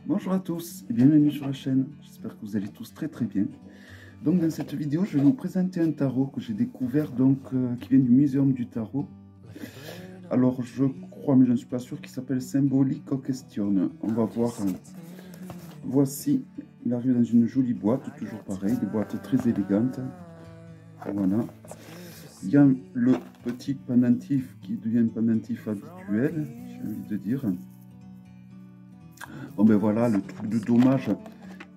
Bonjour à tous et bienvenue sur la chaîne, j'espère que vous allez tous très bien. Donc dans cette vidéo je vais vous présenter un tarot que j'ai découvert qui vient du Muséum du Tarot. Alors je crois, mais je ne suis pas sûr, qu'il s'appelle Symbolique Question. On va voir. Voici, il arrive dans une jolie boîte, toujours pareil, des boîtes très élégantes. Voilà. Il y a le petit pendentif qui devient un pendentif habituel, j'ai envie de dire. Bon ben voilà, le truc de dommage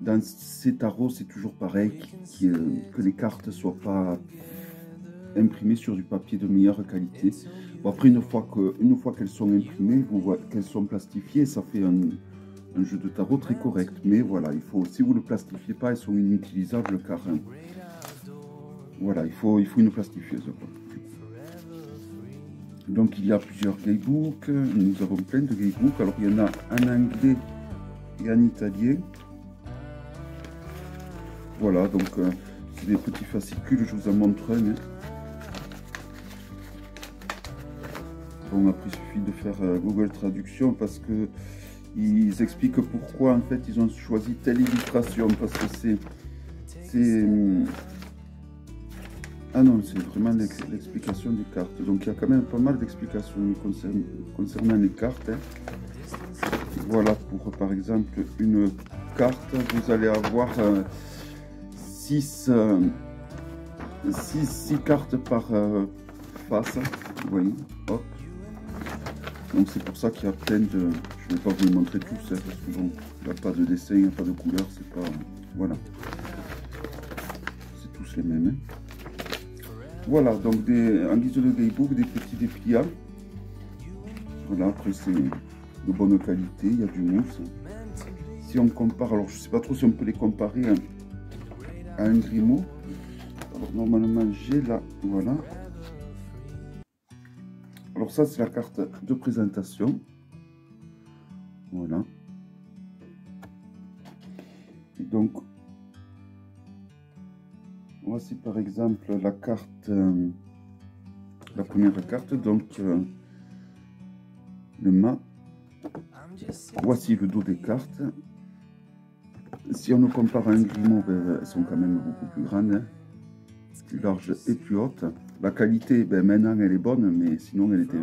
dans ces tarots, c'est toujours pareil, que les cartes ne soient pas imprimées sur du papier de meilleure qualité. Bon, après, une fois qu'elles sont imprimées, vous voyez qu'elles sont plastifiées, ça fait un jeu de tarot très correct. Mais voilà, il faut, si vous ne le plastifiez pas, elles sont inutilisables car voilà, il faut une plastifieuse. Donc il y a plusieurs guidebooks, nous avons plein de guidebooks. Alors il y en a en anglais et en italien. Voilà, donc c'est des petits fascicules, je vous en montre un. Bon, après il suffit de faire Google Traduction parce que ils expliquent pourquoi en fait ils ont choisi telle illustration, parce que c'est ah non, c'est vraiment l'explication des cartes. Donc il y a quand même pas mal d'explications concernant les cartes. Voilà, pour par exemple une carte, vous allez avoir 6 cartes par face, vous voyez, hop. Donc c'est pour ça qu'il y a plein de... Je ne vais pas vous les montrer tous, parce que bon, il n'y a pas de dessin, il n'y a pas de couleur, c'est pas... Voilà. C'est tous les mêmes. Voilà, donc en guise de guidebook, des petits dépliants. Voilà, après c'est de bonne qualité, il y a du mousse. Si on compare, alors je ne sais pas trop si on peut les comparer à un Grimaud. Alors normalement j'ai là, voilà. Alors ça c'est la carte de présentation. Voilà. Et donc voici par exemple la carte, la première carte, donc le mât. Voici le dos des cartes. Si on nous compare à un Grimaud, ben, elles sont quand même beaucoup plus grandes, hein, plus larges et plus hautes. La qualité, ben, maintenant elle est bonne, mais sinon elle était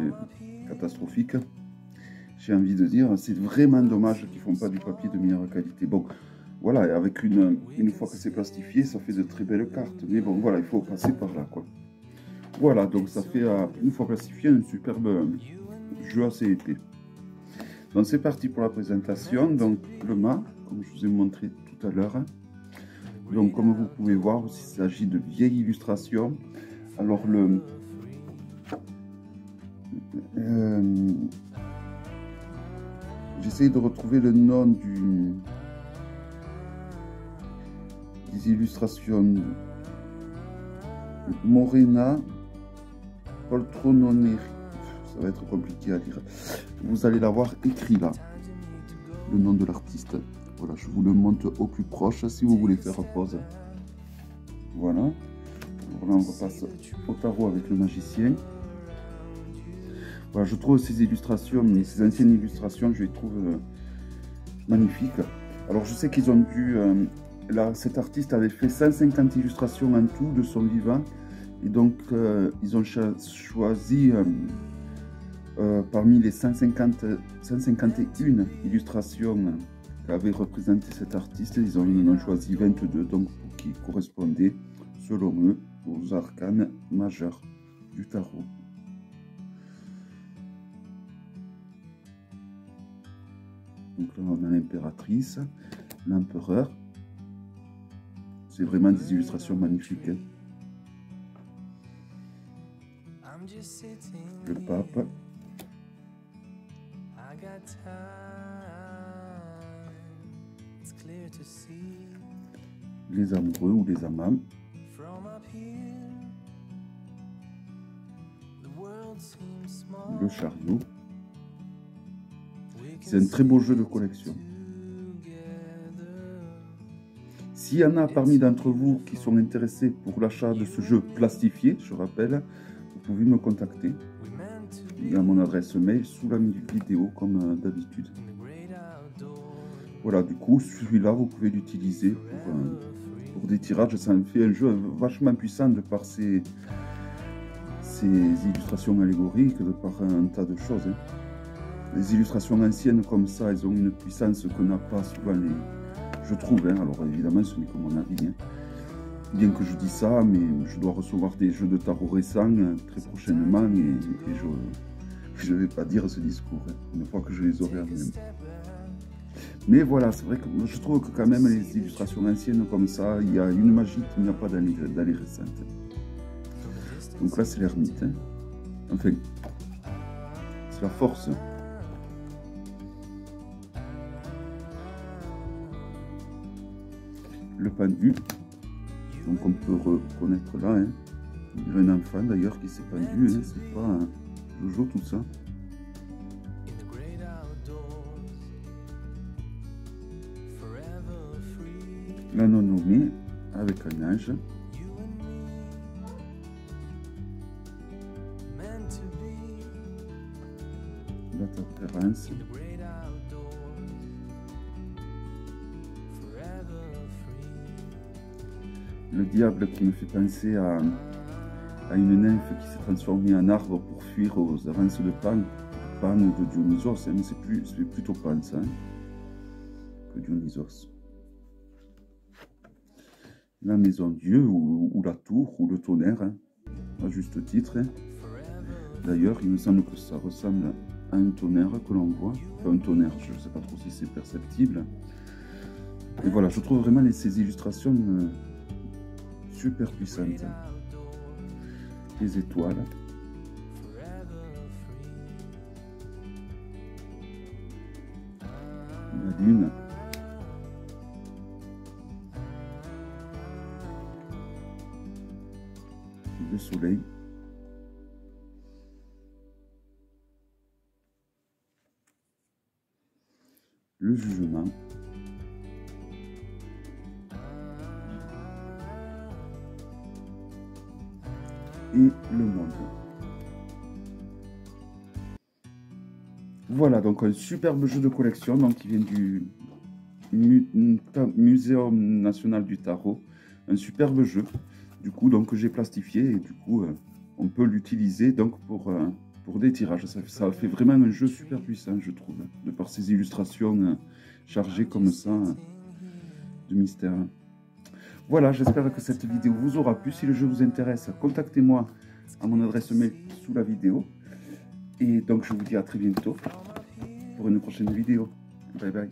catastrophique. J'ai envie de dire, c'est vraiment dommage qu'ils ne font pas du papier de meilleure qualité. Bon, voilà, avec une fois que c'est plastifié, ça fait de très belles cartes. Mais bon, voilà, il faut passer par là, quoi. Voilà, donc ça fait, une fois plastifié, un superbe jeu assez épais. Donc c'est parti pour la présentation. Donc le mât, comme je vous ai montré tout à l'heure. Donc comme vous pouvez voir, il s'agit de vieilles illustrations. Alors j'essaie de retrouver le nom des illustrations. Morena Poltrononeri. Ça va être compliqué à lire. Vous allez l'avoir écrit là, le nom de l'artiste. Voilà, je vous le montre au plus proche si vous voulez faire pause. Voilà. Alors là, on repasse au tarot avec le magicien. Voilà, je trouve ces illustrations, ces anciennes illustrations, je les trouve magnifiques. Alors, je sais qu'ils ont dû... là, cet artiste avait fait 150 illustrations en tout de son vivant. Et donc, ils ont choisi... parmi les 151 illustrations qu'avait représenté cet artiste, ils en ont choisi 22, donc qui correspondaient, selon eux, aux arcanes majeurs du tarot. Donc là, on a l'impératrice, l'empereur. C'est vraiment des illustrations magnifiques. Hein. Le pape. Les amoureux ou les amants. Le chariot. C'est un très beau jeu de collection. S'il y en a parmi d'entre vous qui sont intéressés pour l'achat de ce jeu plastifié, je rappelle, vous pouvez me contacter. Il y a mon adresse mail sous la vidéo comme d'habitude. Voilà, du coup, celui-là, vous pouvez l'utiliser pour des tirages. Ça me fait un jeu vachement puissant de par ses illustrations allégoriques, de par un tas de choses. Hein. Les illustrations anciennes comme ça, elles ont une puissance que n'a pas souvent les... Je trouve, hein. Alors évidemment, ce n'est que mon avis. Hein. Bien que je dis ça, mais je dois recevoir des jeux de tarot récents très prochainement et je ne vais pas dire ce discours, hein, une fois que je les aurai en main. Mais voilà, c'est vrai que je trouve que quand même les illustrations anciennes comme ça, il y a une magie qu'il n'y a pas dans les récentes. Donc là, c'est l'ermite. Hein. Enfin, c'est la force. Le pendu. Donc on peut reconnaître là. Hein. Il y a un enfant d'ailleurs qui s'est pendu. Hein. C'est pas Jojo tout ça. La non-nommée avec un âge. La tempérance. Le diable qui me fait penser à une nymphe qui s'est transformée en arbre pour fuir aux avances de Pan ou de Dionysos, hein, mais c'est plutôt Pan ça, hein, que Dionysos. La maison Dieu ou la tour ou le tonnerre, hein, à juste titre. Hein. D'ailleurs, il me semble que ça ressemble à un tonnerre que l'on voit. Enfin, un tonnerre, je ne sais pas trop si c'est perceptible. Et voilà, je trouve vraiment ces illustrations super puissantes. Les étoiles. La lune. Le soleil. Le jugement. Et le monde. Voilà, donc un superbe jeu de collection donc, qui vient du Muséum National du Tarot. Un superbe jeu, du coup, donc j'ai plastifié et du coup, on peut l'utiliser donc pour des tirages. Ça fait vraiment un jeu super puissant, je trouve, de par ces illustrations chargées comme ça de mystère. Voilà, j'espère que cette vidéo vous aura plu. Si le jeu vous intéresse, contactez-moi à mon adresse mail sous la vidéo. Et donc, je vous dis à très bientôt pour une prochaine vidéo. Bye bye.